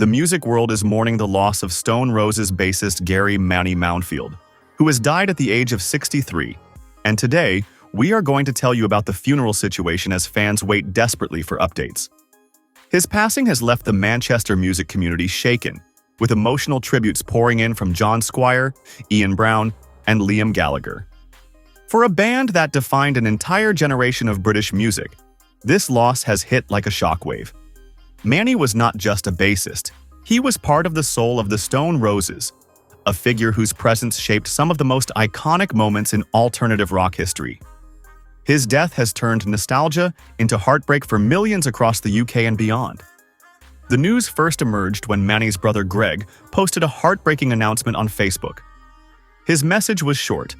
the music world is mourning the loss of Stone Roses bassist Gary Mani Mounfield, who has died at the age of 63. And today, we are going to tell you about the funeral situation as fans wait desperately for updates. His passing has left the Manchester music community shaken, with emotional tributes pouring in from John Squire, Ian Brown, and Liam Gallagher. For a band that defined an entire generation of British music, this loss has hit like a shockwave. Mani was not just a bassist, he was part of the soul of the Stone Roses, a figure whose presence shaped some of the most iconic moments in alternative rock history. His death has turned nostalgia into heartbreak for millions across the UK and beyond. The news first emerged when Mani's brother Greg posted a heartbreaking announcement on Facebook. His message was short,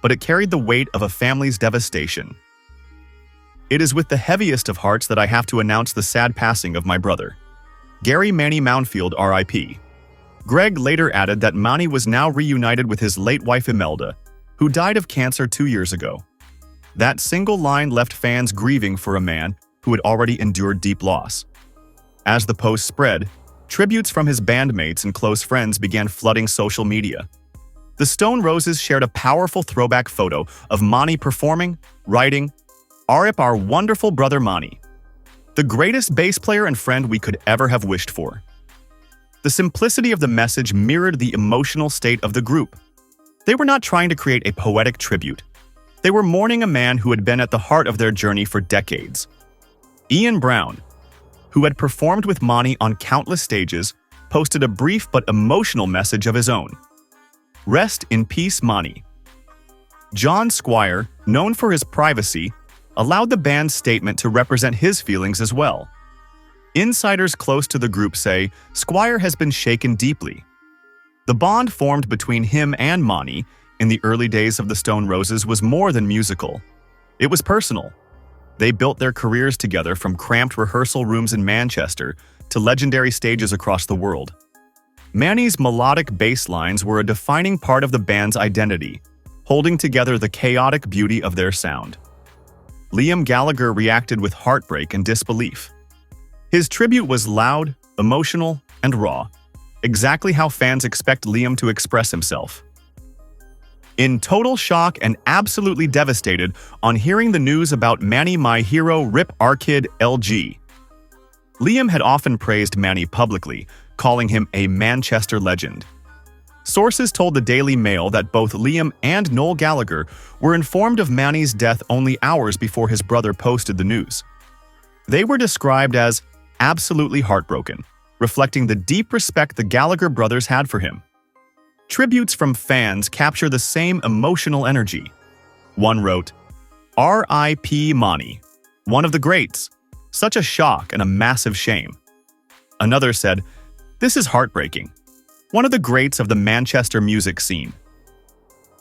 but it carried the weight of a family's devastation. "It is with the heaviest of hearts that I have to announce the sad passing of my brother, Gary Mani Mounfield, RIP. Greg later added that Mani was now reunited with his late wife Imelda, who died of cancer 2 years ago. That single line left fans grieving for a man who had already endured deep loss. As the post spread, tributes from his bandmates and close friends began flooding social media. The Stone Roses shared a powerful throwback photo of Mani performing, writing, "RIP our wonderful brother Mani, the greatest bass player and friend we could ever have wished for." The simplicity of the message mirrored the emotional state of the group. They were not trying to create a poetic tribute. They were mourning a man who had been at the heart of their journey for decades. Ian Brown, who had performed with Mani on countless stages, posted a brief but emotional message of his own. "Rest in peace, Mani." John Squire, known for his privacy, allowed the band's statement to represent his feelings as well. Insiders close to the group say Squire has been shaken deeply. The bond formed between him and Mani in the early days of the Stone Roses was more than musical. It was personal. They built their careers together from cramped rehearsal rooms in Manchester to legendary stages across the world. Mani's melodic bass lines were a defining part of the band's identity, holding together the chaotic beauty of their sound. Liam Gallagher reacted with heartbreak and disbelief. His tribute was loud, emotional, and raw, exactly how fans expect Liam to express himself. "In total shock and absolutely devastated on hearing the news about Mani, my hero, RIP our kid, LG." Liam had often praised Mani publicly, calling him a Manchester legend. Sources told the Daily Mail that both Liam and Noel Gallagher were informed of Mani's death only hours before his brother posted the news. They were described as absolutely heartbroken, reflecting the deep respect the Gallagher brothers had for him. Tributes from fans capture the same emotional energy. One wrote, "RIP Mani, one of the greats. Such a shock and a massive shame." Another said, "This is heartbreaking. One of the greats of the Manchester music scene."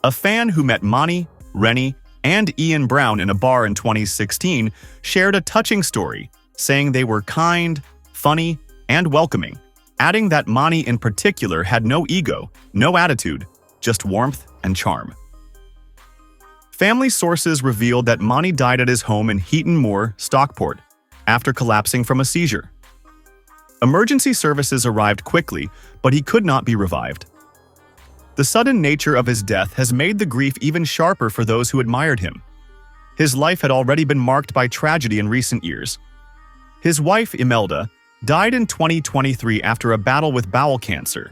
A fan who met Mani, Rennie, and Ian Brown in a bar in 2016 shared a touching story, saying they were kind, funny, and welcoming, adding that Mani in particular had no ego, no attitude, just warmth and charm. Family sources revealed that Mani died at his home in Heaton Moor, Stockport, after collapsing from a seizure. Emergency services arrived quickly, but he could not be revived. The sudden nature of his death has made the grief even sharper for those who admired him. His life had already been marked by tragedy in recent years. His wife, Imelda, died in 2023 after a battle with bowel cancer.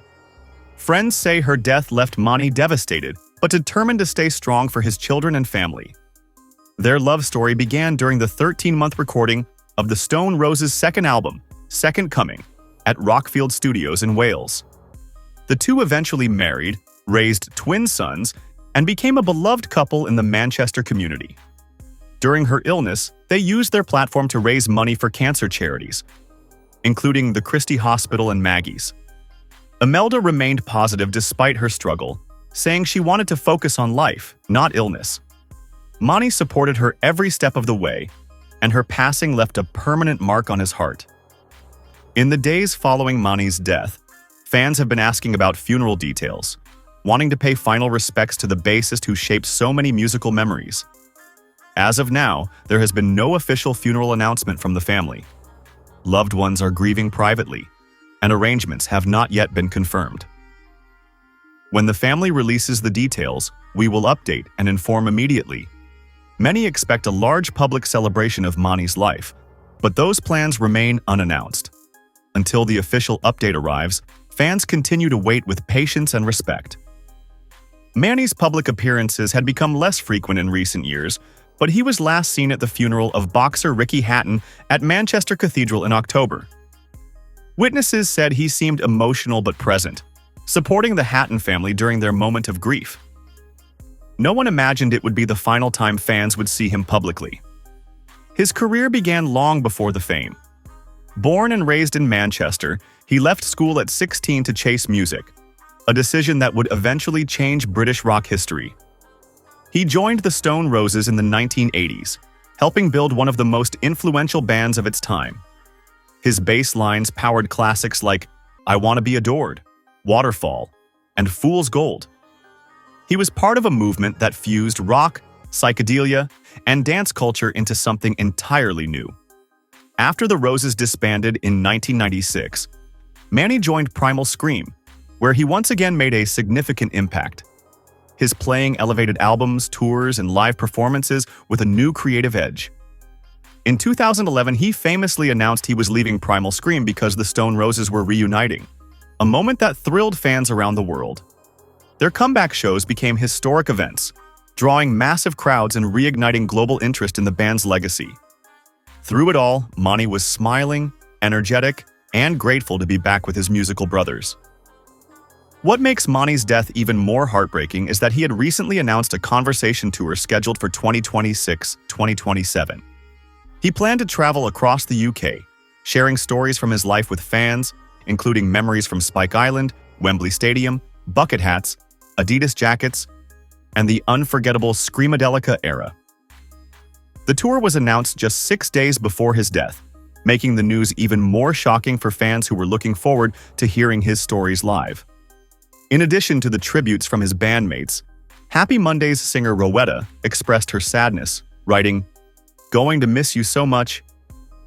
Friends say her death left Mani devastated, but determined to stay strong for his children and family. Their love story began during the 13-month recording of the Stone Roses' second album, Second Coming, at Rockfield Studios in Wales. The two eventually married, raised twin sons, and became a beloved couple in the Manchester community. During her illness, they used their platform to raise money for cancer charities, including the Christie Hospital and Maggie's. Imelda remained positive despite her struggle, saying she wanted to focus on life, not illness. Mani supported her every step of the way, and her passing left a permanent mark on his heart. In the days following Mani's death, fans have been asking about funeral details, wanting to pay final respects to the bassist who shaped so many musical memories. As of now, there has been no official funeral announcement from the family. Loved ones are grieving privately, and arrangements have not yet been confirmed. When the family releases the details, we will update and inform immediately. Many expect a large public celebration of Mani's life, but those plans remain unannounced. Until the official update arrives, fans continue to wait with patience and respect. Mani's public appearances had become less frequent in recent years, but he was last seen at the funeral of boxer Ricky Hatton at Manchester Cathedral in October. Witnesses said he seemed emotional but present, supporting the Hatton family during their moment of grief. No one imagined it would be the final time fans would see him publicly. His career began long before the fame. Born and raised in Manchester, he left school at 16 to chase music, a decision that would eventually change British rock history. He joined the Stone Roses in the 1980s, helping build one of the most influential bands of its time. His bass lines powered classics like I Wanna Be Adored, Waterfall, and Fool's Gold. He was part of a movement that fused rock, psychedelia, and dance culture into something entirely new. After the Roses disbanded in 1996, Mani joined Primal Scream, where he once again made a significant impact. His playing elevated albums, tours, and live performances with a new creative edge. In 2011, he famously announced he was leaving Primal Scream because the Stone Roses were reuniting, a moment that thrilled fans around the world. Their comeback shows became historic events, drawing massive crowds and reigniting global interest in the band's legacy. Through it all, Mani was smiling, energetic, and grateful to be back with his musical brothers. What makes Mani's death even more heartbreaking is that he had recently announced a conversation tour scheduled for 2026-2027. He planned to travel across the UK, sharing stories from his life with fans, including memories from Spike Island, Wembley Stadium, bucket hats, Adidas jackets, and the unforgettable Screamadelica era. The tour was announced just 6 days before his death, making the news even more shocking for fans who were looking forward to hearing his stories live. In addition to the tributes from his bandmates, Happy Monday's singer Rowetta expressed her sadness, writing, "Going to miss you so much.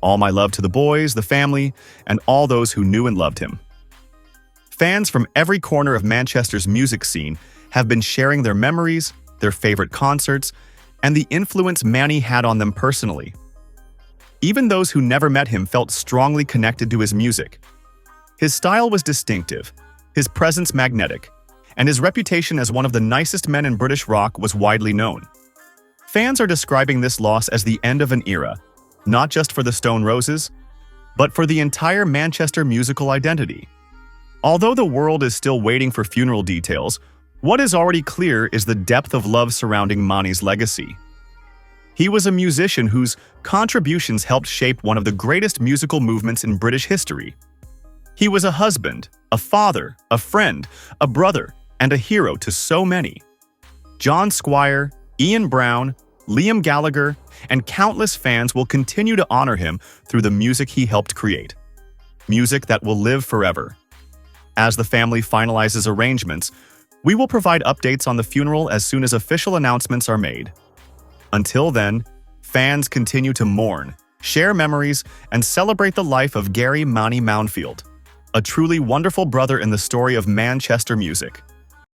All my love to the boys, the family, and all those who knew and loved him." Fans from every corner of Manchester's music scene have been sharing their memories, their favorite concerts, and the influence Mani had on them personally. Even those who never met him felt strongly connected to his music. His style was distinctive, his presence magnetic, and his reputation as one of the nicest men in British rock was widely known. Fans are describing this loss as the end of an era, not just for the Stone Roses, but for the entire Manchester musical identity. Although the world is still waiting for funeral details, what is already clear is the depth of love surrounding Mani's legacy. He was a musician whose contributions helped shape one of the greatest musical movements in British history. He was a husband, a father, a friend, a brother, and a hero to so many. John Squire, Ian Brown, Liam Gallagher, and countless fans will continue to honor him through the music he helped create. Music that will live forever. As the family finalizes arrangements, we will provide updates on the funeral as soon as official announcements are made. Until then, fans continue to mourn, share memories, and celebrate the life of Gary Mani Mounfield, a truly wonderful brother in the story of Manchester music.